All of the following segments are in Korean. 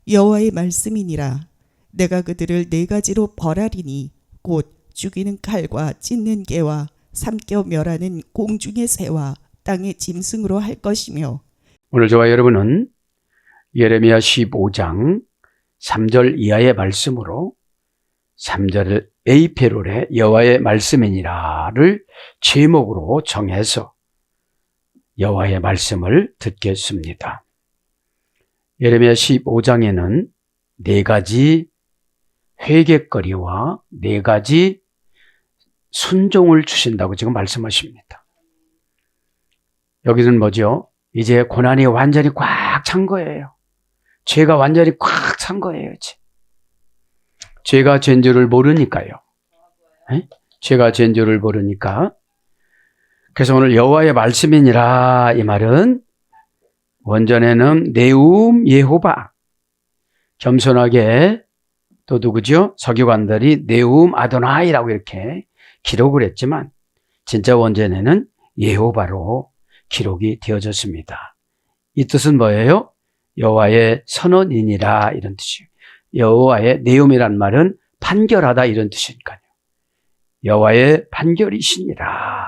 여호와의 말씀이니라. 내가 그들을 네 가지로 벌하리니 곧 죽이는 칼과 찢는 개와 삼켜 멸하는 공중의 새와 땅의 짐승으로 할 것이며. 오늘 저와 여러분은 예레미야 15장 3절 이하의 말씀으로 3절을 에이페롤의 여호와의 말씀이니라를 제목으로 정해서 여호와의 말씀을 듣겠습니다. 예레미야 15장에는 네 가지 회개거리와 네 가지 순종을 주신다고 지금 말씀하십니다. 여기는 뭐죠? 이제 고난이 완전히 꽉 찬 거예요. 죄가 완전히 꽉 찬 거예요. 죄가 죄인 줄을 모르니까요. 에? 죄가 죄인 줄을 모르니까. 그래서 오늘 여호와의 말씀이니라 이 말은 원전에는 네움 예호바, 겸손하게 또 누구죠? 서기관들이 네움 아도나이라고 이렇게 기록을 했지만 진짜 원전에는 예호바로 기록이 되어졌습니다. 이 뜻은 뭐예요? 여호와의 선언이니라 이런 뜻이에요. 여호와의 네움이란 말은 판결하다 이런 뜻이니까요. 여호와의 판결이시니라.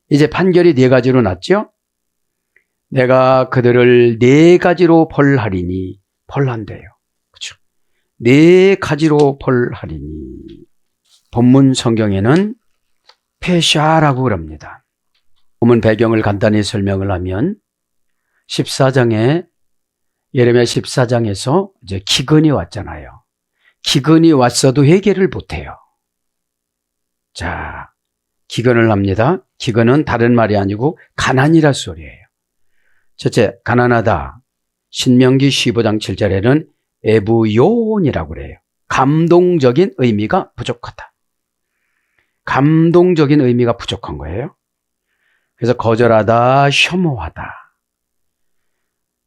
이제 판결이 네 가지로 났죠? 내가 그들을 네 가지로 벌하리니, 벌한대요. 그렇죠? 네 가지로 벌하리니. 본문 성경에는 페샤라고 그럽니다. 본문 배경을 간단히 설명을 하면 14장에 예레미야 14장에서 이제 기근이 왔잖아요. 기근이 왔어도 회개를 못해요. 자, 기근을 합니다. 기근은 다른 말이 아니고 가난이라 소리예요. 첫째, 가난하다. 신명기 15장 7절에는 에부요온이라고 그래요. 감동적인 의미가 부족하다. 감동적인 의미가 부족한 거예요. 그래서 거절하다, 혐오하다.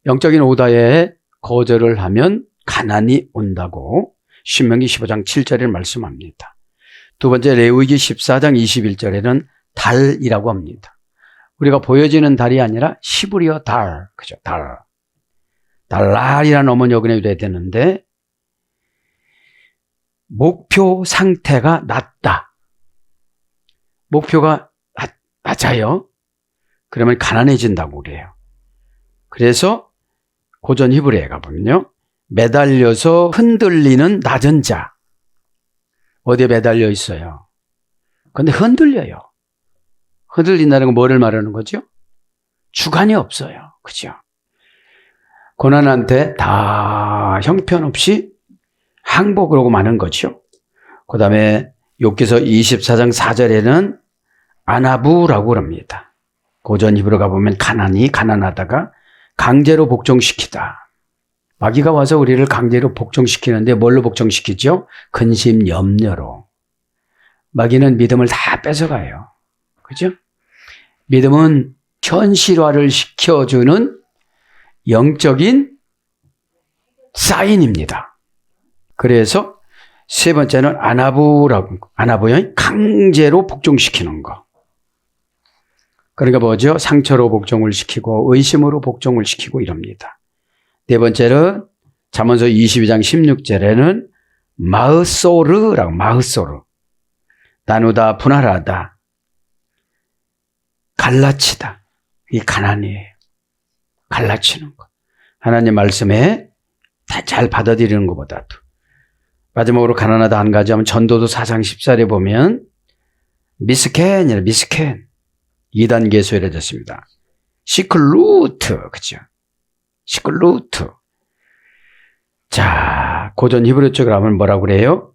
영적인 오다에 거절을 하면 가난이 온다고 신명기 15장 7절에 말씀합니다. 두 번째, 레위기 14장 21절에는 달이라고 합니다. 우리가 보여지는 달이 아니라 히브리어 달, 그죠? 달. 달랄이라는 어머니어근에 돼야 되는데 목표 상태가 낮다. 목표가 낮아요. 그러면 가난해진다고 그래요. 그래서 고전 히브리에 가보면요. 매달려서 흔들리는 낮은 자. 어디에 매달려 있어요? 그런데 흔들려요. 흔들린다는 건 뭐를 말하는 거죠? 주관이 없어요. 그죠? 고난한테 다 형편없이 항복을 하고 마는 거죠. 그 다음에 욥기서 24장 4절에는 아나부라고 합니다. 고전 히브리에 가보면 가난하다가 강제로 복종시키다. 마귀가 와서 우리를 강제로 복종시키는데 뭘로 복종시키죠? 근심, 염려로. 마귀는 믿음을 다 뺏어가요. 그죠? 믿음은 현실화를 시켜주는 영적인 사인입니다. 그래서 세 번째는 아나부요. 강제로 복종시키는 거. 그러니까 뭐죠? 상처로 복종을 시키고 의심으로 복종을 시키고 이럽니다. 네 번째는 잠언서 22장 16절에는 마흐소르라고 마흐소르. 나누다, 분할하다, 갈라치다. 이게 가난이에요. 갈라치는 거. 하나님 말씀에 다 잘 받아들이는 것보다도. 마지막으로 가난하다 한 가지 하면 전도서 4장 14절에 보면 미스켄이라 미스켄. 2단계 소열해졌습니다. 시클루트, 그죠? 시클루트. 자, 고전 히브리 쪽으로 하면 뭐라고 그래요?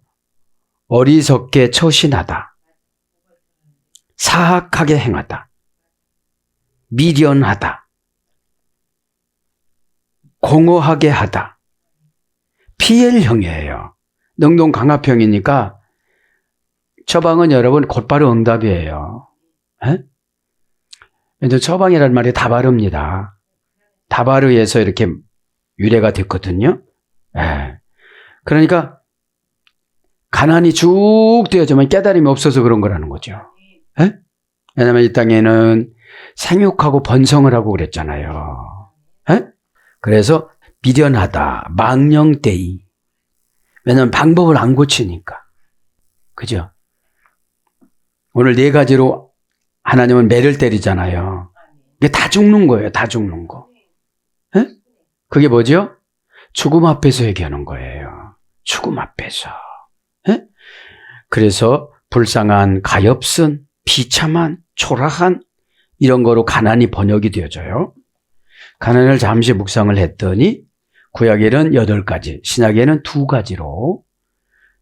어리석게 처신하다. 사악하게 행하다. 미련하다. 공허하게 하다. PL형이에요. 능동 강압형이니까 처방은 여러분 곧바로 응답이에요. 에? 근데 처방이라는 말이 다바르입니다. 다바르에서 이렇게 유래가 됐거든요. 예. 그러니까 가난이 쭉 되어지면 깨달음이 없어서 그런 거라는 거죠. 예? 왜냐하면 이 땅에는 생육하고 번성을 하고 그랬잖아요. 예? 그래서 미련하다, 망령되이. 왜냐하면 방법을 안 고치니까. 그죠? 오늘 4가지로 하나님은 매를 때리잖아요. 이게 다 죽는 거예요. 다 죽는 거. 에? 그게 뭐죠? 죽음 앞에서 얘기하는 거예요. 죽음 앞에서. 에? 그래서 불쌍한, 가엾은, 비참한, 초라한 이런 거로 가난이 번역이 되어져요. 가난을 잠시 묵상을 했더니 구약에는 8가지, 신약에는 2가지로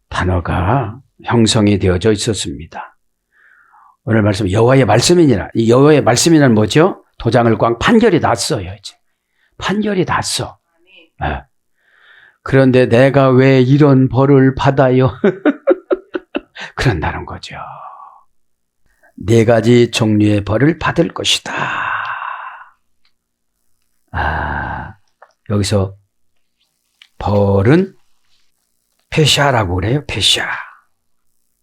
단어가 형성이 되어져 있었습니다. 오늘 말씀 여호와의 말씀이니라. 이 여호와의 말씀이란 뭐죠? 도장을 꽝 판결이 났어요. 이제 판결이 났어. 네. 그런데 내가 왜 이런 벌을 받아요? 그런다는 거죠. 4가지 종류의 벌을 받을 것이다. 여기서 벌은 페샤라고 그래요. 페샤.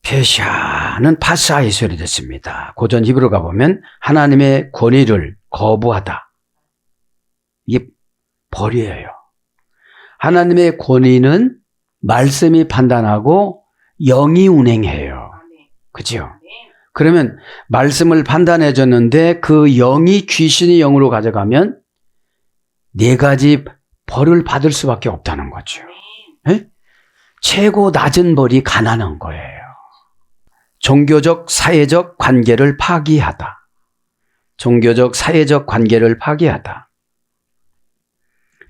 페샤는 파사에서 유래됐습니다. 고전 히브리 가보면 하나님의 권위를 거부하다. 이게 벌이에요. 하나님의 권위는 말씀이 판단하고 영이 운행해요. 그죠? 그러면 말씀을 판단해 줬는데 그 영이 귀신의 영으로 가져가면 4가지 벌을 받을 수밖에 없다는 거죠. 네? 최고 낮은 벌이 가난한 거예요. 종교적, 사회적 관계를 파기하다. 종교적, 사회적 관계를 파기하다.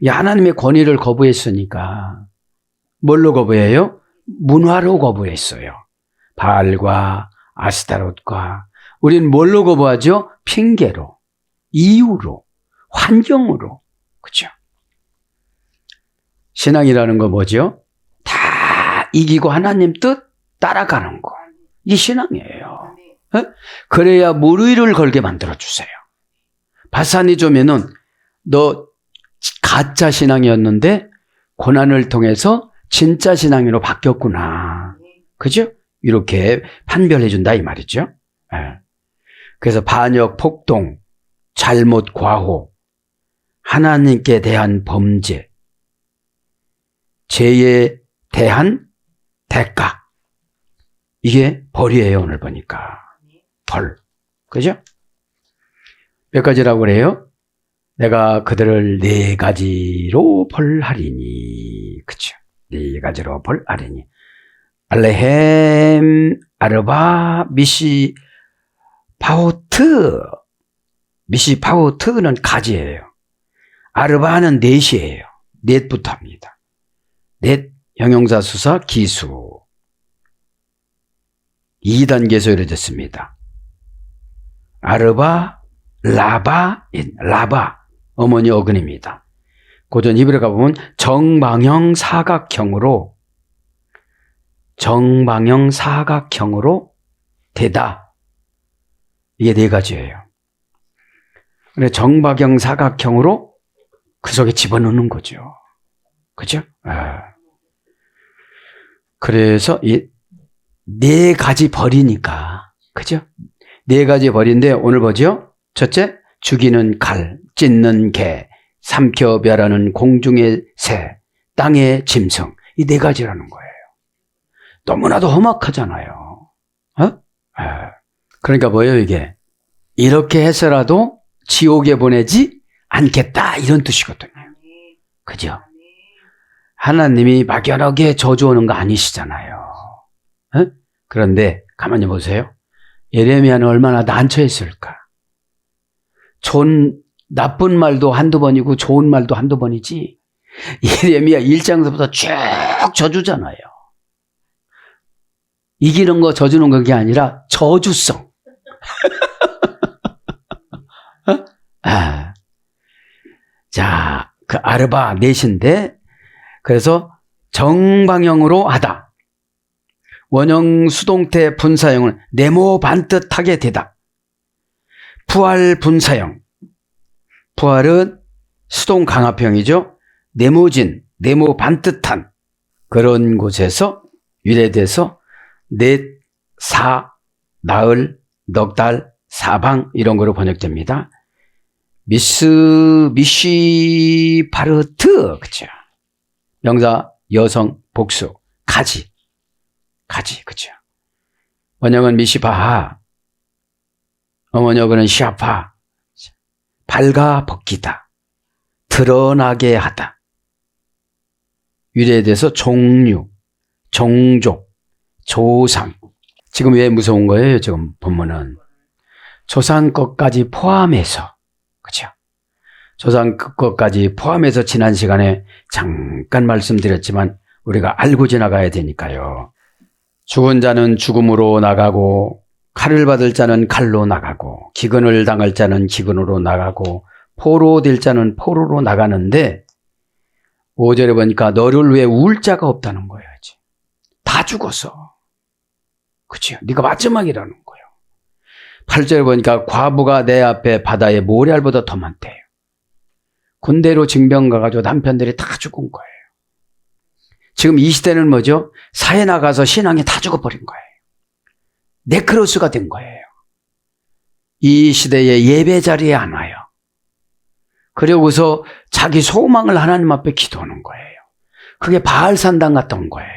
하나님의 권위를 거부했으니까 뭘로 거부해요? 문화로 거부했어요. 바알과 아스타롯과. 우리는 뭘로 거부하죠? 핑계로, 이유로, 환경으로. 그렇죠? 신앙이라는 거 뭐죠? 다 이기고 하나님 뜻 따라가는 거. 이게 신앙이에요. 에? 그래야 무리를 걸게 만들어주세요. 바산이 조면은 너 가짜 신앙이었는데 고난을 통해서 진짜 신앙으로 바뀌었구나. 그죠? 이렇게 판별해 준다 이 말이죠. 에. 그래서 반역, 폭동, 잘못, 과호, 하나님께 대한 범죄, 죄에 대한 대가. 이게 벌이에요, 오늘 보니까. 벌. 그죠? 몇 가지라고 그래요? 내가 그들을 4가지로 벌하리니. 그죠? 4가지로 벌하리니. 알레헴, 아르바, 미시, 파오트. 미시, 파오트는 가지예요. 아르바는 넷이에요. 넷부터 합니다. 넷, 형용사 수사, 기수. 2단계에서 이루어졌습니다. 아르바, 라바, 어머니 어근입니다. 고전 히브리 가보면 정방형 사각형으로 되다. 이게 4가지예요. 근데 정방형 사각형으로 그 속에 집어넣는 거죠. 그죠? 그래서 이 4가지 벌이니까. 그죠? 4가지 벌인데 오늘 뭐죠? 첫째, 죽이는 칼, 찢는 개, 삼켜 멸하는 공중의 새, 땅의 짐승. 이 4가지라는 거예요. 너무나도 험악하잖아요. 그러니까 뭐예요, 이게? 이렇게 해서라도 지옥에 보내지 않겠다. 이런 뜻이거든요. 그죠? 하나님이 막연하게 저주하는 거 아니시잖아요. 그런데 가만히 보세요. 예레미야는 얼마나 난처했을까? 나쁜 말도 한두 번이고 좋은 말도 한두 번이지. 예레미야 1장서부터 쭉 저주잖아요. 이기는 거 저주는 게 아니라 저주성. 자, 그 아르바 넷인데 그래서 정방형으로 하다. 원형 수동태 분사형은 네모 반듯하게 되다. 부활 분사형. 부활은 수동 강압형이죠. 네모진, 네모 반듯한 그런 곳에서 유래돼서 넷, 사, 나흘, 넉 달, 사방 이런 거로 번역됩니다. 미시바르트, 그쵸? 명사, 여성, 복수, 가지, 그쵸? 원형은 미시바하, 어머니어는 시아파, 발가 벗기다, 드러나게 하다. 유래에 대해서 종류, 종족, 조상. 지금 왜 무서운 거예요? 지금 본문은 조상 것까지 포함해서, 그렇죠? 조상 것까지 포함해서 지난 시간에 잠깐 말씀드렸지만 우리가 알고 지나가야 되니까요. 죽은 자는 죽음으로 나가고, 칼을 받을 자는 칼로 나가고, 기근을 당할 자는 기근으로 나가고, 포로될 자는 포로로 나가는데 5절에 보니까 너를 위해 울 자가 없다는 거예요. 다 죽었어. 그치? 네가 마지막이라는 거예요. 8절에 보니까 과부가 내 앞에 바다의 모래알보다 더 많대요. 군대로 징병 가가지고 남편들이 다 죽은 거예요. 지금 이 시대는 뭐죠? 사회 나가서 신앙이 다 죽어버린 거예요. 네크로스가 된 거예요. 이 시대에 예배 자리에 안 와요. 그러고서 자기 소망을 하나님 앞에 기도하는 거예요. 그게 바알산당 같던 거예요.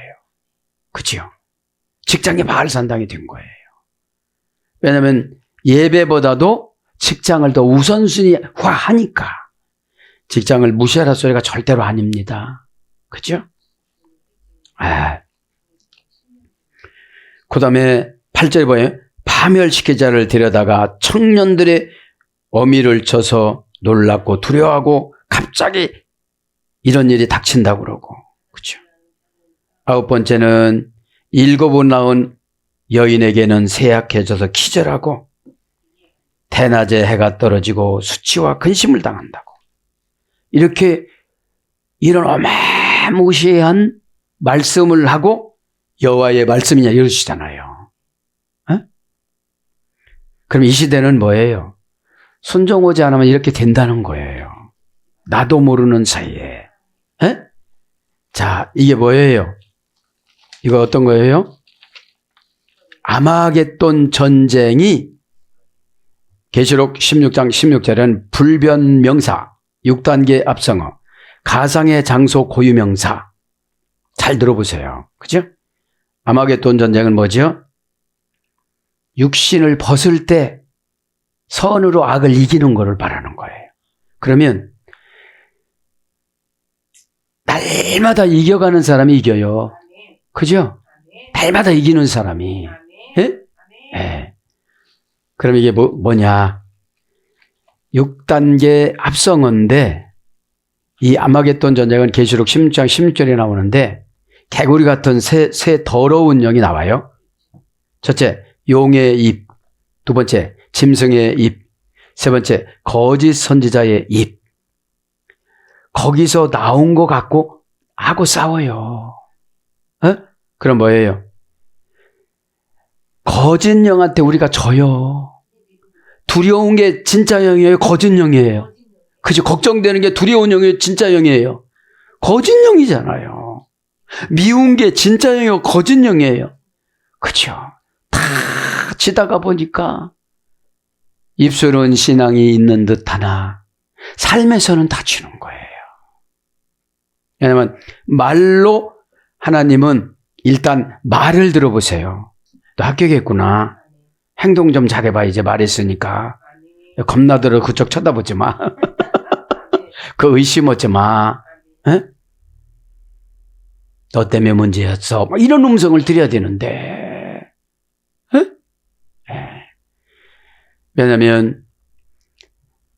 그치요? 직장이 바알산당이 된 거예요. 왜냐하면 예배보다도 직장을 더 우선순위화하니까. 직장을 무시하라 소리가 절대로 아닙니다. 그죠? 그 다음에 8절에 보면 파멸시킬 자를 데려다가 청년들의 어미를 쳐서 놀랍고 두려워하고 갑자기 이런 일이 닥친다고 그러고. 그죠? 9번째는 7번 낳은 여인에게는 쇠약해져서 기절하고 대낮에 해가 떨어지고 수치와 근심을 당한다고. 이렇게 이런 어마무시한 말씀을 하고 여호와의 말씀이냐 이러시잖아요. 그럼 이 시대는 뭐예요? 순종하지 않으면 이렇게 된다는 거예요. 나도 모르는 사이에. 자, 이게 뭐예요? 이거 어떤 거예요? 아마겟돈 전쟁이 계시록 16장 16절에는 불변명사, 6단계 앞성어, 가상의 장소 고유명사. 잘 들어보세요. 그죠? 아마겟돈 전쟁은 뭐죠? 육신을 벗을 때 선으로 악을 이기는 것을 말하는 거예요. 그러면 날마다 이겨가는 사람이 이겨요. 그죠? 날마다 이기는 사람이. 예? 예. 그럼 이게 뭐냐? 6단계 합성어인데 이 아마겟돈 전쟁은 계시록 16장 16절에 나오는데 개구리 같은 새 더러운 영이 나와요. 첫째, 용의 입. 두 번째, 짐승의 입. 세 번째, 거짓 선지자의 입. 거기서 나온 것 같고 하고 싸워요. 그럼 뭐예요? 거짓 영한테 우리가 져요. 두려운 게 진짜 영이에요? 거짓 영이에요? 그죠? 걱정되는 게 두려운 영이에요? 진짜 영이에요? 거짓 영이잖아요. 미운 게 진짜 영이에요? 거짓 영이에요? 그죠? 다 지다가 보니까 입술은 신앙이 있는 듯 하나 삶에서는 다치는 거예요. 왜냐하면 말로 하나님은 일단 말을 들어보세요. 또 합격했구나. 행동 좀 잘해봐. 이제 말했으니까. 겁나들어 그쪽 쳐다보지 마. 그 의심하지 마. 에? 너 때문에 문제였어. 이런 음성을 드려야 되는데. 왜냐하면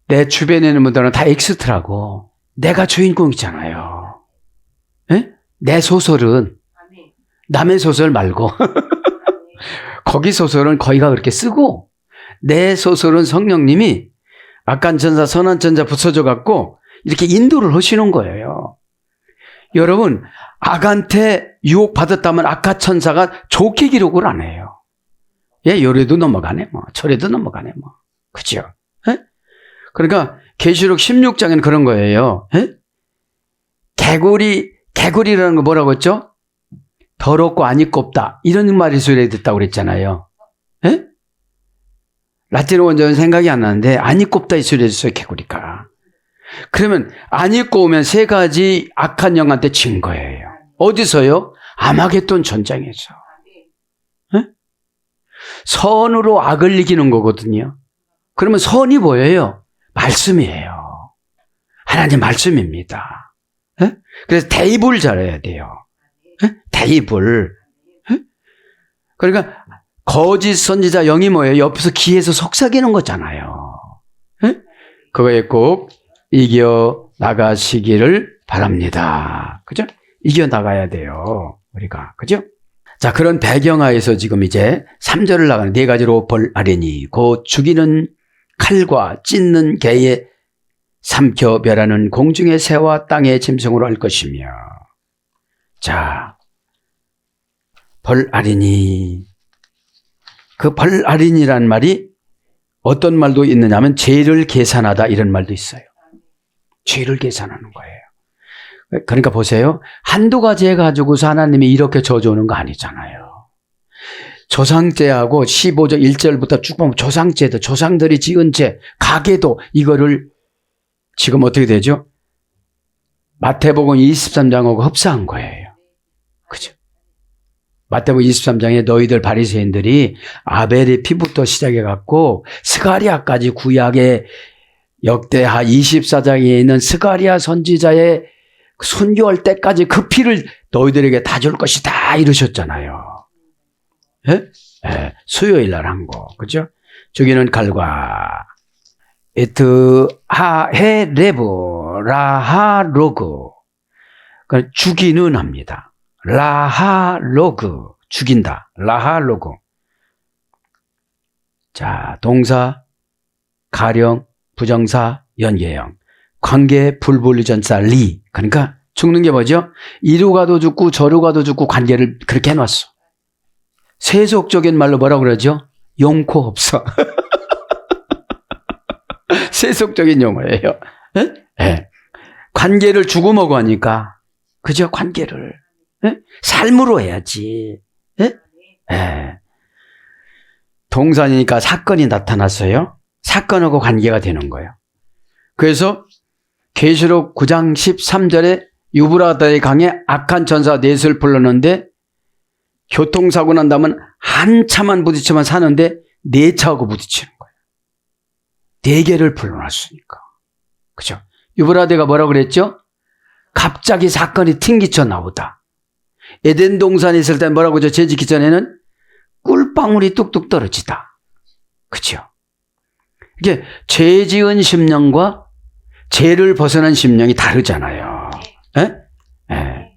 내 주변에 있는 분들은 다 엑스트라고. 내가 주인공이잖아요. 에? 내 소설은 남의 소설 말고 거기 소설은 거기가 그렇게 쓰고 내 소설은 성령님이 악한 천사 선한 천사 붙여줘 갖고 이렇게 인도를 하시는 거예요. 여러분 악한테 유혹받았다면 악한 천사가 좋게 기록을 안 해요. 예, 요래도 넘어가네 뭐 저래도 넘어가네 뭐. 그죠? 에? 그러니까 계시록 16장에는 그런 거예요. 에? 개구리라는 거 뭐라고 했죠? 더럽고 안 입고 없다. 이런 말이 소리에 듣다고 그랬잖아요. 에? 라틴어 원자는 생각이 안 나는데 안 입고 없다 이 소리였어요. 개구리가. 그러면 안 입고 오면 세 가지 악한 영한테 진 거예요. 어디서요? 아마겟돈 전장에서. 네? 선으로 악을 이기는 거거든요. 그러면 선이 뭐예요? 말씀이에요. 하나님 말씀입니다. 네? 그래서 대입을 잘해야 돼요. 네? 대입을. 네? 그러니까 거짓 선지자 영이 뭐예요? 옆에서 귀에서 속삭이는 거잖아요. 네? 그거에 꼭 이겨 나가시기를 바랍니다. 그죠? 이겨 나가야 돼요. 우리가. 그죠? 자, 그런 배경하에서 지금 이제 3절을 나가는 네 가지로 벌하리니 곧 죽이는 칼과 찢는 개에 삼켜 멸하는 공중의 새와 땅의 짐승으로 할 것이며. 자, 벌하리니. 그 벌하리니란 말이 어떤 말도 있느냐면 죄를 계산하다 이런 말도 있어요. 죄를 계산하는 거예요. 그러니까 보세요. 한두 가지 해가지고서 하나님이 이렇게 저주오는 거 아니잖아요. 조상죄하고 15절 1절부터 쭉 보면 조상죄도 조상들이 지은 죄, 가계도 이거를 지금 어떻게 되죠? 마태복음 23장하고 흡사한 거예요. 그죠? 마태복음 23장에 너희들 바리새인들이 아벨의 피부터 시작해갖고 스가랴까지 구약의 역대하 24장에 있는 스가랴 선지자의 순교할 때까지 그 피를 너희들에게 다 줄 것이다 이러셨잖아요. 예? 예, 수요일 날 한 거. 그죠? 죽이는 칼과 에트 하헤 레브 라하 로그. 그러니까 죽이는 합니다. 라하 로그. 죽인다. 라하 로그. 자, 동사, 가령, 부정사, 연계형. 관계, 불분리전사, 리. 그러니까 죽는 게 뭐죠? 이루 가도 죽고 저루 가도 죽고 관계를 그렇게 해놨어. 세속적인 말로 뭐라고 그러죠? 용코 없어. 세속적인 용어예요. 네? 네. 관계를 죽음하고 하니까, 그죠? 관계를. 네? 삶으로 해야지. 네? 네. 동산이니까 사건이 나타났어요. 사건하고 관계가 되는 거예요. 그래서 계시록 9장 13절에 유브라다의 강에 악한 전사 넷을 불렀는데 교통사고 난다면 한차만 부딪히면 사는데 네 차하고 부딪히는 거예요. 네 개를 불러놨으니까. 그죠? 유브라데가 뭐라고 그랬죠? 갑자기 사건이 튕기쳐 나오다. 에덴 동산에 있을 때 뭐라고 그러죠? 죄 짓기 전에는 꿀방울이 뚝뚝 떨어지다. 그죠? 이게 죄 지은 심령과 죄를 벗어난 심령이 다르잖아요. 에? 에.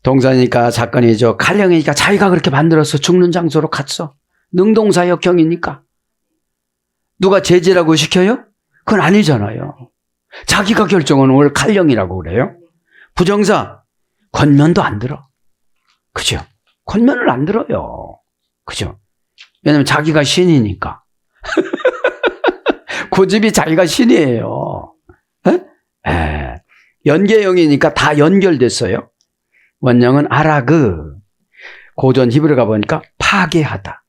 동산이니까 사건이죠. 칼령이니까 자기가 그렇게 만들어서 죽는 장소로 갔어. 능동사 역형이니까. 누가 제지라고 시켜요? 그건 아니잖아요. 자기가 결정하는 걸 칼령이라고 그래요. 부정사, 권면도 안 들어. 그죠? 권면을 안 들어요. 그죠? 왜냐면 자기가 신이니까. 고집이 자기가 신이에요. 에? 연계형이니까 다 연결됐어요. 원형은 아라그. 고전 히브리 가보니까 파괴하다.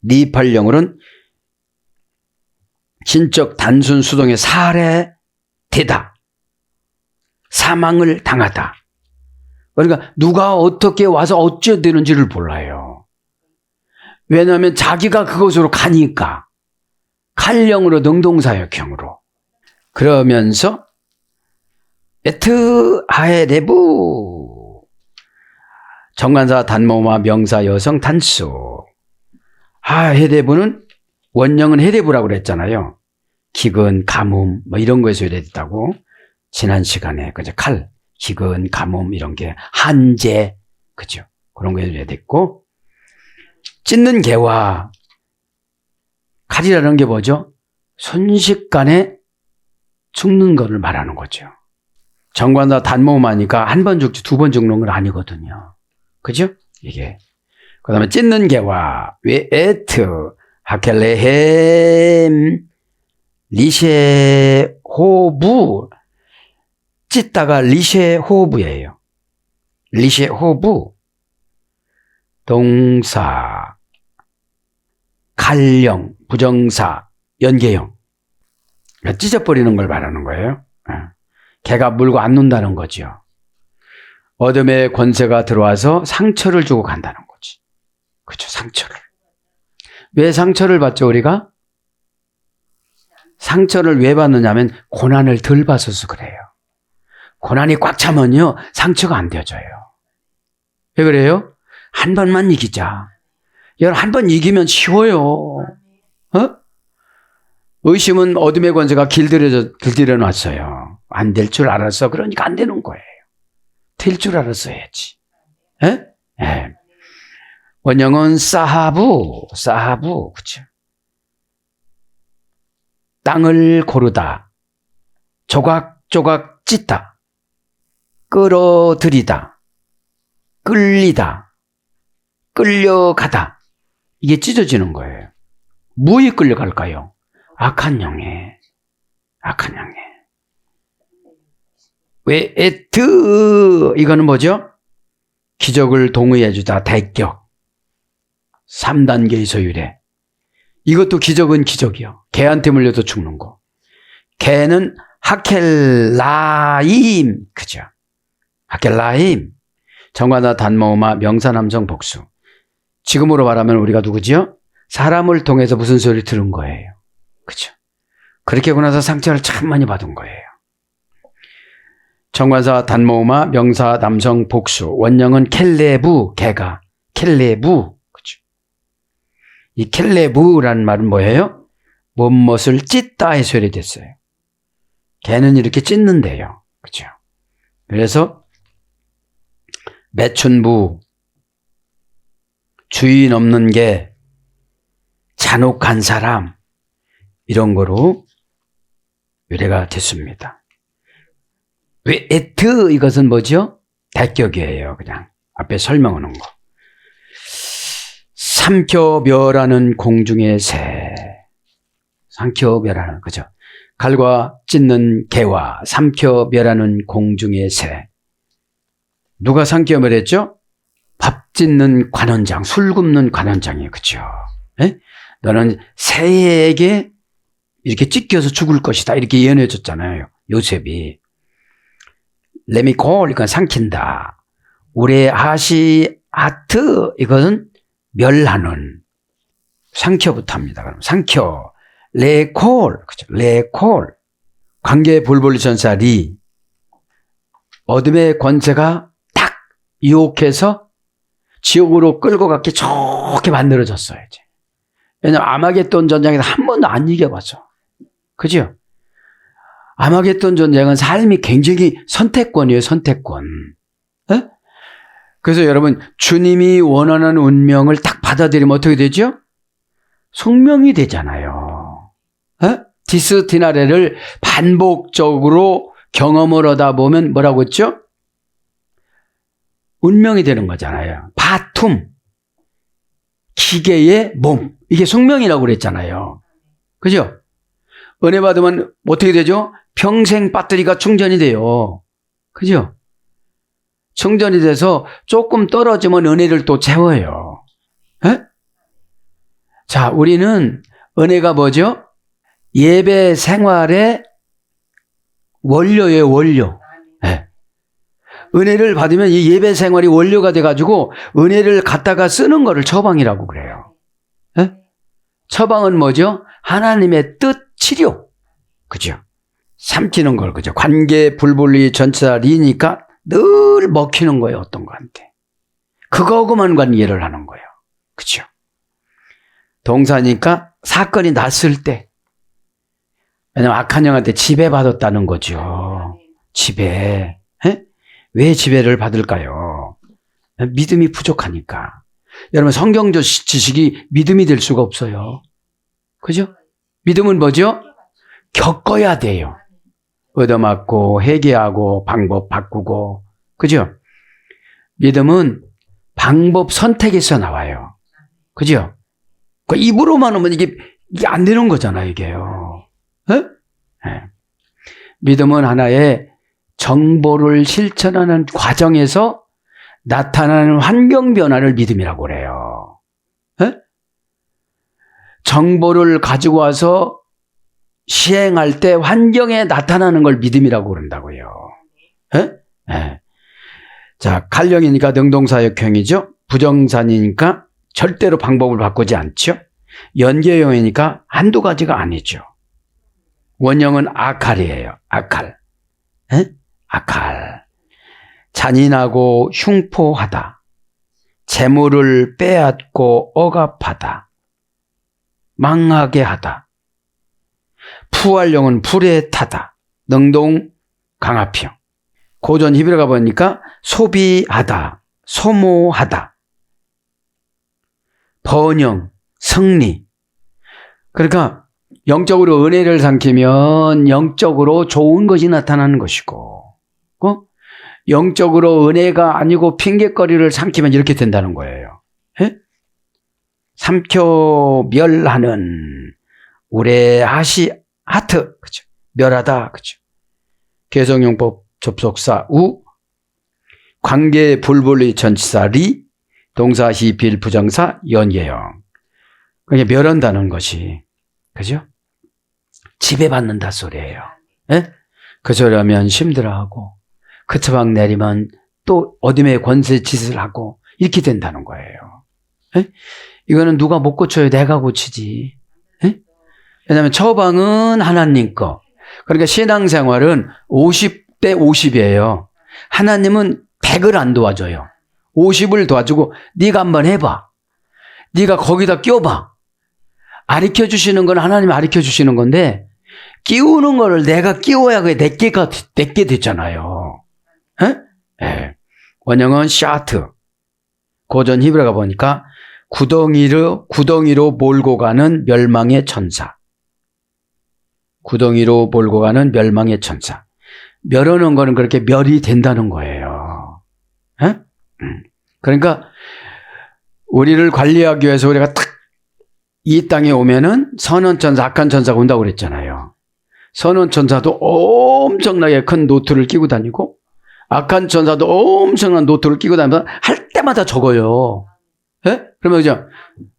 리팔령으로는 신적 단순 수동의 살해되다. 사망을 당하다. 그러니까 누가 어떻게 와서 어찌 되는지를 몰라요. 왜냐하면 자기가 그곳으로 가니까. 칼령으로 능동사역형으로. 그러면서 에트 하에 레부. 정관사 단모마 명사 여성 단수. 헤레부는 원형은 헤레부라고 그랬잖아요. 기근, 가뭄 뭐 이런 거에서 이랬다고. 지난 시간에 그죠? 칼, 기근, 가뭄 이런 게 한재 그죠? 그런 거에서 이랬고 찢는 개와 칼이라는 게 뭐죠? 순식간에 죽는 거를 말하는 거죠. 정관사 단모마니까 한 번 죽지 두 번 죽는 건 아니거든요. 그죠? 이게. 그 다음에 찢는 개와 웨에트 하켈레헴 리셰호부. 찢다가 리셰호부예요. 리셰호부. 동사 칼령 부정사, 연계형. 그러니까 찢어버리는 걸 말하는 거예요. 개가 물고 안 논다는 거죠. 어둠의 권세가 들어와서 상처를 주고 간다는 거지. 그렇죠, 상처를. 왜 상처를 받죠, 우리가? 상처를 왜 받느냐면 고난을 덜 받아서 그래요. 고난이 꽉 차면요, 상처가 안 되어져요. 왜 그래요? 한 번만 이기자. 여러분, 한 번 이기면 쉬워요. 의심은 어둠의 권세가 길들여 놨어요. 안 될 줄 알았어. 그러니까 안 되는 거예요. 될 줄 알았어야지. 예? 예. 원형은 사하부, 그쵸. 땅을 고르다, 조각조각 찢다, 끌어들이다, 끌리다, 끌려가다. 이게 찢어지는 거예요. 무엇이 끌려갈까요? 악한 영에. 왜 에트, 이거는 뭐죠? 기적을 동의해주다, 대격. 3단계의 소유래. 이것도 기적은 기적이요. 개한테 물려도 죽는 거. 개는 하켈라임, 그죠? 하켈라임. 정관사 단모마 명사남성 복수. 지금으로 말하면 우리가 누구지요? 사람을 통해서 무슨 소리 들은 거예요. 그죠? 그렇게 하고 나서 상처를 참 많이 받은 거예요. 정관사 단모마 명사 남성 복수. 원형은 켈레부, 개가. 켈레부. 그죠? 이 켈레부라는 말은 뭐예요? 무엇을 찢다 해서 됐어요. 개는 이렇게 찢는데요. 그죠? 그래서 매춘부, 주인 없는 게, 잔혹한 사람, 이런 거로 유래가 됐습니다. 왜 에트, 이것은 뭐죠? 대격이에요. 그냥 앞에 설명하는 거. 삼켜멸하는 공중의 새. 삼켜멸하는, 그죠? 칼과 찢는 개와 삼켜멸하는 공중의 새. 누가 삼켜멸했죠? 밥 짓는 관원장, 술 굽는 관원장이에요. 그죠? 예? 너는 새에게 이렇게 찢겨서 죽을 것이다. 이렇게 예언해 줬잖아요. 요셉이. 레미콜, 이건 삼킨다. 우레하시아트, 이것은 멸하는. 상켜부터 합니다. 그럼 상켜. 레콜, 그죠? 레콜. 관계 볼볼리 전사 리. 어둠의 권세가 딱 유혹해서 지옥으로 끌고 가기 좋게 만들어졌어요. 이제. 왜냐하면 아마겟돈 전쟁에서 한 번도 안 이겨봤어. 그죠? 아마겟돈 전쟁은 삶이 굉장히 선택권이에요. 선택권. 에? 그래서 여러분, 주님이 원하는 운명을 딱 받아들이면 어떻게 되죠? 숙명이 되잖아요. 에? 디스티나레를 반복적으로 경험을 하다 보면 뭐라고 했죠? 운명이 되는 거잖아요. 바툼, 기계의 몸, 이게 숙명이라고 그랬잖아요. 그죠? 은혜 받으면 어떻게 되죠? 평생 배터리가 충전이 돼요. 그죠? 충전이 돼서 조금 떨어지면 은혜를 또 채워요. 에? 자, 우리는 은혜가 뭐죠? 예배 생활의 원료예요, 원료. 네. 은혜를 받으면 이 예배 생활이 원료가 돼가지고 은혜를 갖다가 쓰는 거를 처방이라고 그래요. 네? 처방은 뭐죠? 하나님의 뜻 치료. 그죠? 삼키는 걸, 그죠? 관계 불분리 전차리니까 늘 먹히는 거예요, 어떤 거한테. 그거하고만 관계를 하는 거예요. 그죠? 동사니까 사건이 났을 때. 왜냐면 악한 영한테 지배받았다는 거죠. 지배. 에? 왜 지배를 받을까요? 믿음이 부족하니까. 여러분, 성경적 지식이 믿음이 될 수가 없어요. 그죠? 믿음은 뭐죠? 겪어야 돼요. 얻어맞고 회개하고 방법 바꾸고. 그죠? 믿음은 방법 선택에서 나와요. 그죠? 입으로만 하면 이게 안 되는 거잖아요, 이게요. 네? 믿음은 하나의 정보를 실천하는 과정에서 나타나는 환경 변화를 믿음이라고 그래요. 네? 정보를 가지고 와서 시행할 때 환경에 나타나는 걸 믿음이라고 그런다고요. 예? 예. 자, 칼령이니까 능동사역형이죠. 부정산이니까 절대로 방법을 바꾸지 않죠. 연계형이니까 한두 가지가 아니죠. 원형은 아칼이에요. 아칼. 예? 아칼. 잔인하고 흉포하다. 재물을 빼앗고 억압하다. 망하게 하다. 푸활용은 불에 타다. 능동 강압형. 고전 히브리가 보니까 소비하다. 소모하다. 번영, 승리. 그러니까 영적으로 은혜를 삼키면 영적으로 좋은 것이 나타나는 것이고, 영적으로 은혜가 아니고 핑계거리를 삼키면 이렇게 된다는 거예요. 예? 삼켜 멸하는 우레하시 하트, 그죠? 멸하다, 그죠? 개성용법 접속사 우, 관계 불분리 전치사 리, 동사 시필 부정사 연계형. 그러니까 멸한다는 것이, 그죠? 지배받는다 소리예요. 예? 그 소리 하면 힘들어하고, 그 처방 내리면 또 어둠의 권세 짓을 하고, 이렇게 된다는 거예요. 예? 이거는 누가 못 고쳐요? 내가 고치지. 예? 왜냐하면 처방은 하나님 거. 그러니까 신앙생활은 50대 50이에요. 하나님은 100을 안 도와줘요. 50을 도와주고 네가 한번 해봐. 네가 거기다 껴봐. 가르쳐 주시는 건 하나님이 가르쳐 주시는 건데 끼우는 거를 내가 끼워야 그게 내게 됐잖아요. 예? 예. 원형은 샤트. 고전 히브리가 보니까 구덩이로 몰고 가는 멸망의 천사. 구덩이로 몰고 가는 멸망의 천사. 멸하는 거는 그렇게 멸이 된다는 거예요. 예? 그러니까 우리를 관리하기 위해서 우리가 탁 이 땅에 오면은 선한 천사, 악한 천사가 온다고 그랬잖아요. 선한 천사도 엄청나게 큰 노트를 끼고 다니고 악한 천사도 엄청난 노트를 끼고 다니면서 할 때마다 적어요. 예? 그러면 그죠?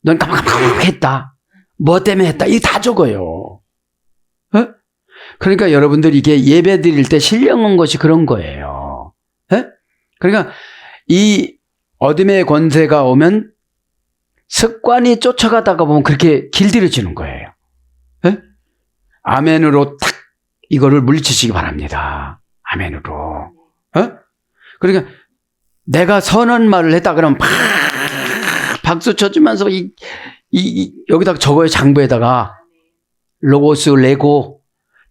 넌 깜깜깜 했다. 뭐 때문에 했다. 이게 다 적어요. 예? 그러니까 여러분들 이게 예배 드릴 때 신령한 것이 그런 거예요. 예? 그러니까 이 어둠의 권세가 오면 습관이 쫓아가다가 보면 그렇게 길들여지는 거예요. 예? 아멘으로 탁 이거를 물리치시기 바랍니다. 아멘으로. 예? 그러니까 내가 선한 말을 했다 그러면 팍 박수 쳐주면서 여기다가 적어요. 장부에다가 로고스 레고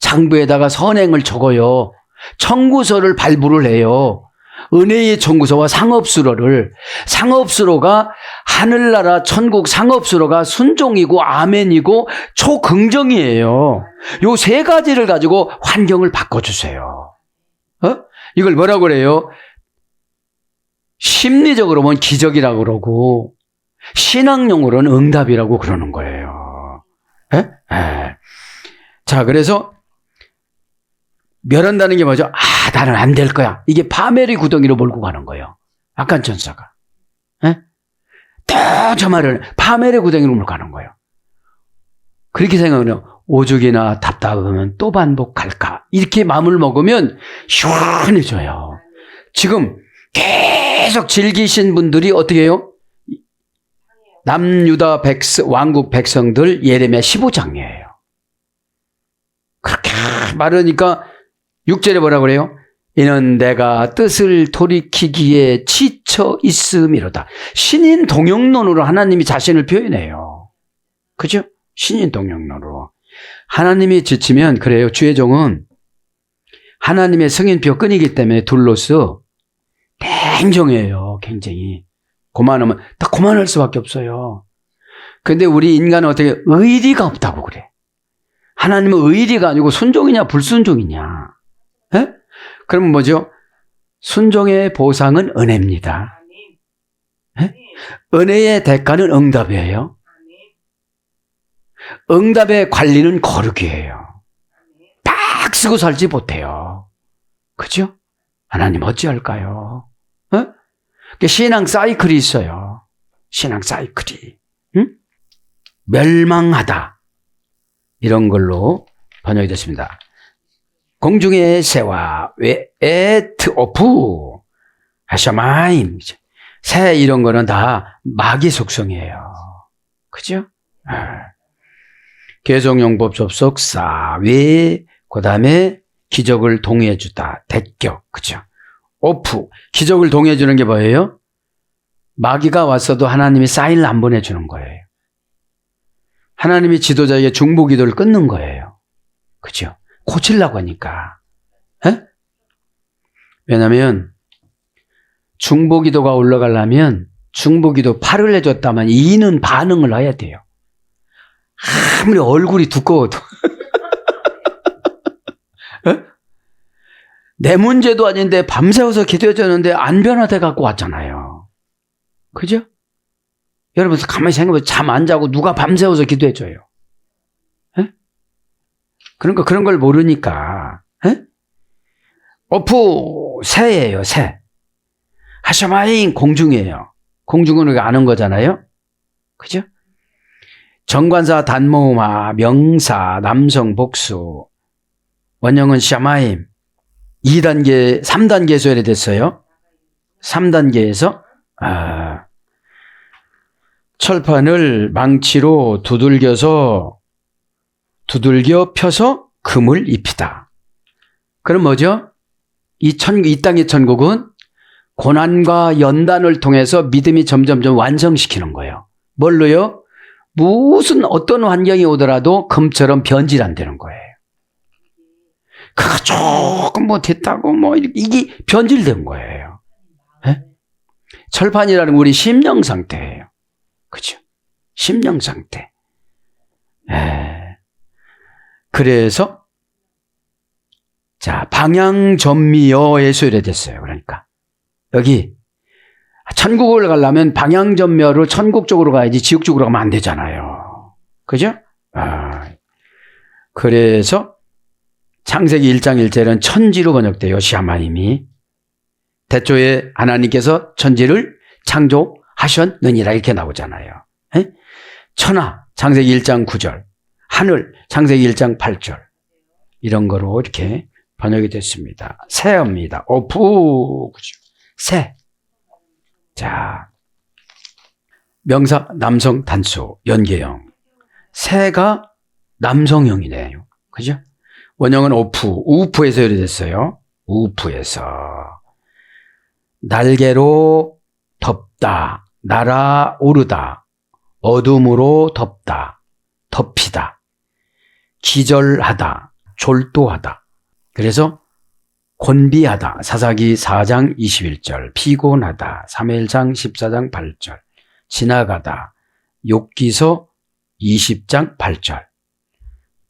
장부에다가 선행을 적어요. 청구서를 발부를 해요. 은혜의 청구서와 상업수로를. 상업수로가 하늘나라 천국 상업수로가 순종이고 아멘이고 초긍정이에요. 요 세 가지를 가지고 환경을 바꿔주세요. 이걸 뭐라고 그래요? 심리적으로 보면 기적이라고 그러고 신앙용으로는 응답이라고 그러는 거예요. 에? 자, 그래서 멸한다는 게 뭐죠? 나는 안 될 거야. 이게 파멸의 구덩이로 몰고 가는 거예요. 악한 천사가. 또 저 말을 파멸의 구덩이로 몰고 가는 거예요. 그렇게 생각하면 오죽이나 답답하면 또 반복할까? 이렇게 마음을 먹으면 시원해져요. 지금 계속 즐기신 분들이 어떻게 해요? 남유다 왕국 백성들 예레미야 15장이에요. 그렇게 말하니까 6절에 뭐라고 그래요? 이는 내가 뜻을 돌이키기에 지쳐 있음이로다. 신인 동영론으로 하나님이 자신을 표현해요. 그죠? 신인 동영론으로. 하나님이 지치면 그래요. 주의 종은 하나님의 승인표 끈이기 때문에 둘로서 냉정해요. 굉장히. 고만하면 다 고만할 수밖에 없어요. 근데 우리 인간은 어떻게 의리가 없다고 그래. 하나님은 의리가 아니고 순종이냐 불순종이냐. 에? 그러면 뭐죠? 순종의 보상은 은혜입니다. 에? 은혜의 대가는 응답이에요. 응답의 관리는 거룩이에요. 딱 쓰고 살지 못해요. 그죠? 하나님 어찌할까요? 신앙 사이클이 있어요. 신앙 사이클이. 응? 멸망하다. 이런 걸로 번역이 됐습니다. 공중의 새와 에트 오프 하샤마임. 새 이런 거는 다 마귀 속성이에요. 그죠? 개성용법 접속 그 다음에 기적을 동의해 주다. 대격. 그죠? 오프. 기적을 동의해 주는 게 뭐예요? 마귀가 왔어도 하나님이 사인을 안 보내주는 거예요. 하나님이 지도자에게 중보 기도를 끊는 거예요. 그죠? 고치려고 하니까. 에? 왜냐하면 중보 기도가 올라가려면 중보 기도 8을 해줬다면 2는 반응을 해야 돼요. 아무리 얼굴이 두꺼워도. 내 문제도 아닌데 밤새워서 기도해줬는데 안 변화돼 갖고 왔잖아요. 그죠? 여러분 가만히 생각해보세요. 잠 안 자고 누가 밤새워서 기도해줘요? 에? 그러니까 그런 걸 모르니까. 에? 오프 새예요. 새. 하샤마인 공중이에요. 공중은 우리가 아는 거잖아요. 그죠? 정관사 단모마 명사 남성 복수 원형은 샤마임 2단계 3단계에서 이래 됐어요. 3단계에서 철판을 망치로 두들겨 펴서 금을 입히다. 그럼 뭐죠? 이 땅의 천국은 고난과 연단을 통해서 믿음이 점점 완성시키는 거예요. 뭘로요? 무슨 어떤 환경이 오더라도 금처럼 변질 안 되는 거예요. 그거 조금 뭐 됐다고 뭐 이게 변질된 거예요. 네? 철판이라는 우리 심령 상태예요. 그죠? 심령 상태. 그래서 자 방향전미여에서 이래 됐어요. 그러니까 여기 천국을 가려면 방향전멸로 천국 쪽으로 가야지 지옥 쪽으로 가면 안 되잖아요. 그죠? 그래서 창세기 1장 1절은 천지로 번역돼요. 시하마님이 태초에 하나님께서 천지를 창조하셨느니라 이렇게 나오잖아요. 에? 천하 창세기 1장 9절 하늘 창세기 1장 8절 이런 거로 이렇게 번역이 됐습니다. 새입니다. 오프 그죠? 새. 자, 명사 남성 단수 연계형. 새가 남성형이네요. 그죠? 원형은 우프에서 이래됐어요. 우프에서. 날개로 덮다, 날아오르다, 어둠으로 덮다, 덮이다, 기절하다, 졸도하다. 그래서 곤비하다. 사사기 4장 21절. 피곤하다. 사무엘상 14장 8절. 지나가다. 욥기서 20장 8절.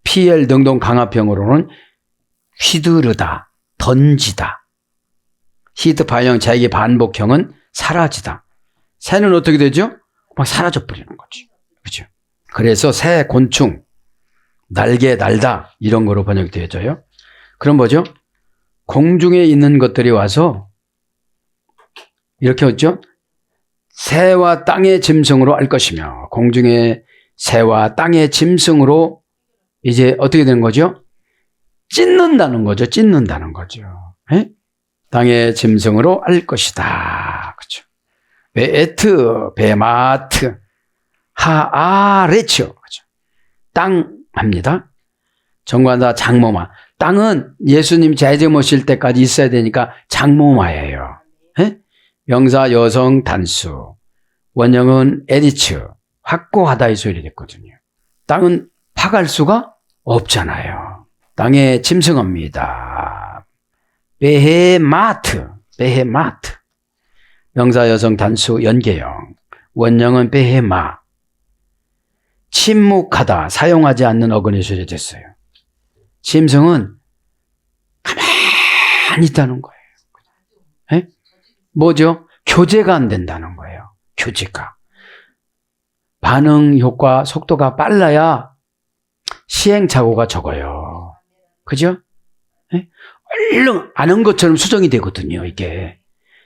피엘 등등 강화평으로는 휘두르다. 던지다. 히트 발형 자기 반복형은 사라지다. 새는 어떻게 되죠? 막 사라져 버리는 거지. 그렇죠? 그래서 새, 곤충, 날개, 날다 이런 거로 번역되어져요. 그럼 뭐죠? 공중에 있는 것들이 와서 이렇게 했죠. 새와 땅의 짐승으로 알 것이며 공중의 새와 땅의 짐승으로 이제 어떻게 되는 거죠? 찢는다는 거죠. 찢는다는 거죠. 에? 땅의 짐승으로 알 것이다. 그렇죠. 베에트, 베마트, 하아레츠. 그렇죠. 땅 합니다. 정관사 장모마. 땅은 예수님 재림 오실 때까지 있어야 되니까 장모마예요. 에? 명사 여성 단수. 원형은 에디츠. 확고하다의 소리 됐거든요. 땅은 파갈 수가 없잖아요. 땅의 짐승입니다. 베헤마트. 베헤마트. 명사 여성 단수 연계형. 원형은 베헤마. 침묵하다. 사용하지 않는 어근의 소리 됐어요. 짐승은 가만히 있다는 거예요. 에? 뭐죠? 교제가 안 된다는 거예요. 교제가. 반응 효과 속도가 빨라야 시행착오가 적어요. 그죠? 에? 얼른 아는 것처럼 수정이 되거든요. 이게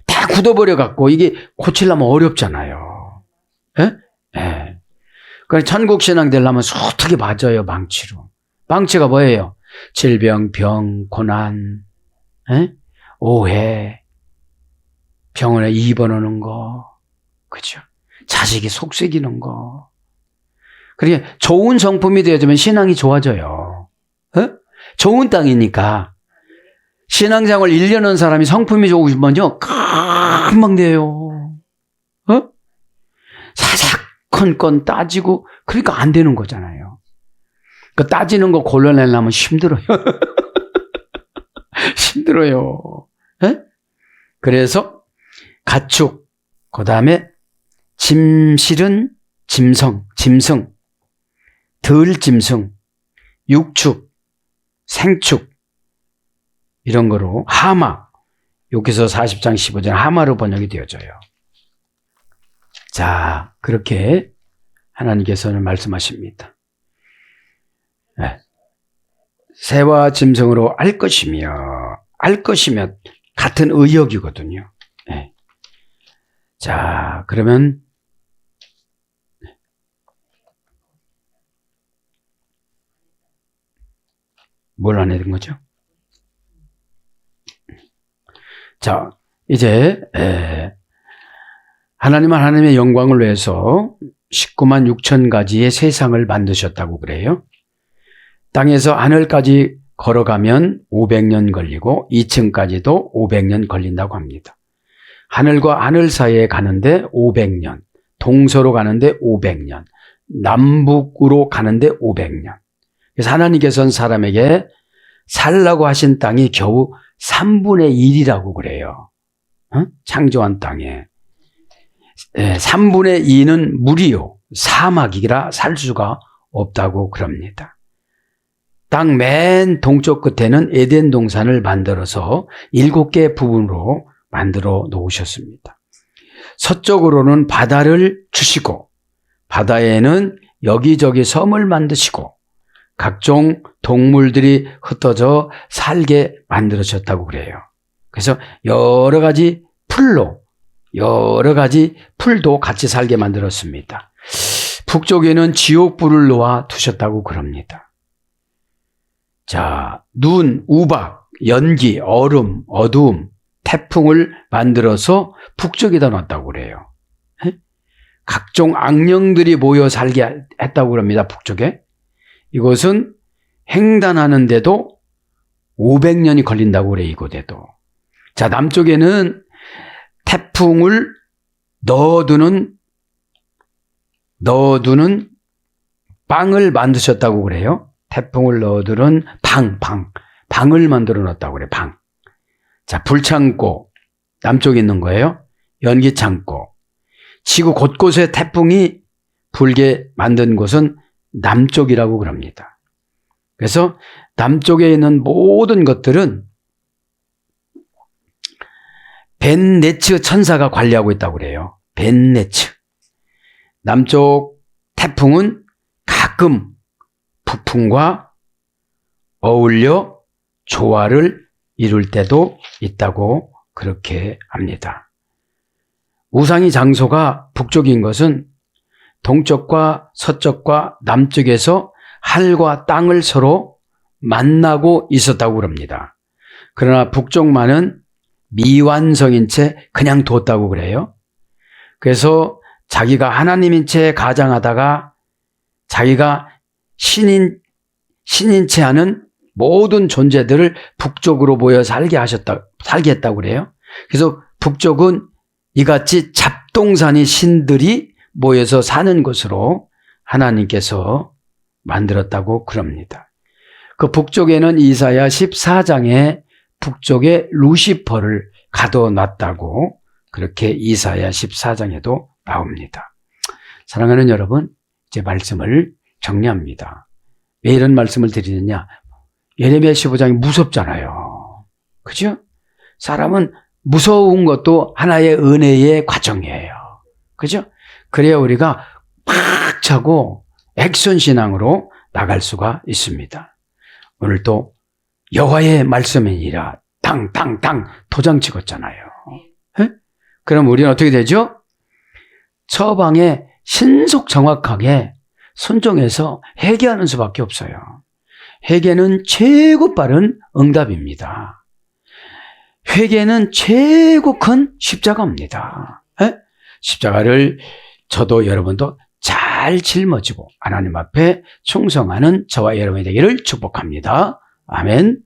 다 굳어버려 갖고 이게 고치려면 어렵잖아요. 에? 에. 그러니까 천국 신앙 되려면 어떻게 맞아요, 망치로. 망치가 뭐예요? 질병, 병, 고난, 오해, 병원에 입원하는 거, 그죠? 자식이 속썩이는 거. 그러니까 좋은 성품이 되어지면 신앙이 좋아져요. 좋은 땅이니까. 신앙생활 1년 한 사람이 성품이 좋으면요, 금방 돼요. 사사건건 따지고, 그러니까 안 되는 거잖아요. 그 따지는 거 골라내려면 힘들어요. 힘들어요. 그래서 가축, 그 다음에 짐실은 짐승, 덜짐승, 육축, 생축, 이런 거로 하마, 여기서 40장 15장 하마로 번역이 되어져요. 자, 그렇게 하나님께서는 말씀하십니다. 새와 짐승으로 알 것이며 같은 의역이거든요. 자, 그러면 뭘 안 해야 되는 거죠? 자, 이제 하나님은 하나님의 영광을 위해서 19만 6천 가지의 세상을 만드셨다고 그래요. 땅에서 하늘까지 걸어가면 500년 걸리고 2층까지도 500년 걸린다고 합니다. 하늘과 하늘 사이에 가는데 500년, 동서로 가는데 500년, 남북으로 가는데 500년. 그래서 하나님께서는 사람에게 살라고 하신 땅이 겨우 3분의 1이라고 그래요. 창조한 땅에. 3분의 2는 물이요, 사막이라 살 수가 없다고 그럽니다. 땅 맨 동쪽 끝에는 에덴 동산을 만들어서 7개 부분으로 만들어 놓으셨습니다. 서쪽으로는 바다를 주시고, 바다에는 여기저기 섬을 만드시고, 각종 동물들이 흩어져 살게 만들어졌다고 그래요. 그래서 여러 가지 풀도 같이 살게 만들었습니다. 북쪽에는 지옥불을 놓아 두셨다고 그럽니다. 자, 눈, 우박, 연기, 얼음, 어두움, 태풍을 만들어서 북쪽에다 놨다고 그래요. 각종 악령들이 모여 살게 했다고 그럽니다, 북쪽에. 이것은 횡단하는데도 500년이 걸린다고 그래요, 이곳에도. 자, 남쪽에는 태풍을 넣어두는 빵을 만드셨다고 그래요. 태풍을 넣어두는 방을 만들어 놨다고 그래요, 방. 자, 불창고, 남쪽에 있는 거예요. 연기창고. 지구 곳곳에 태풍이 불게 만든 곳은 남쪽이라고 그럽니다. 그래서 남쪽에 있는 모든 것들은 벤네츠 천사가 관리하고 있다고 그래요. 벤네츠. 남쪽 태풍은 가끔 북풍과 어울려 조화를 이룰 때도 있다고 그렇게 합니다. 우상의 장소가 북쪽인 것은 동쪽과 서쪽과 남쪽에서 하늘과 땅을 서로 만나고 있었다고 그럽니다. 그러나 북쪽만은 미완성인 채 그냥 뒀다고 그래요. 그래서 자기가 하나님인 채 가장하다가 자기가 신인 채 하는 모든 존재들을 북쪽으로 모여 살게 했다고 그래요. 그래서 북쪽은 이같이 잡동사니 신들이 모여서 사는 곳으로 하나님께서 만들었다고 그럽니다. 그 북쪽에는 이사야 14장에 북쪽에 루시퍼를 가둬놨다고 그렇게 이사야 14장에도 나옵니다. 사랑하는 여러분, 이제 말씀을 정리합니다. 왜 이런 말씀을 드리느냐? 예레미야 15장이 무섭잖아요. 그죠? 사람은 무서운 것도 하나의 은혜의 과정이에요. 그죠? 그래야 우리가 팍 차고 액션 신앙으로 나갈 수가 있습니다. 오늘도 여호와의 말씀이니라 땅 도장 찍었잖아요. 에? 그럼 우리는 어떻게 되죠? 처방에 신속 정확하게 순종해서 회개하는 수밖에 없어요. 회개는 최고 빠른 응답입니다. 회개는 최고 큰 십자가입니다. 에? 십자가를 저도 여러분도 잘 짊어지고 하나님 앞에 충성하는 저와 여러분이 되기를 축복합니다. 아멘.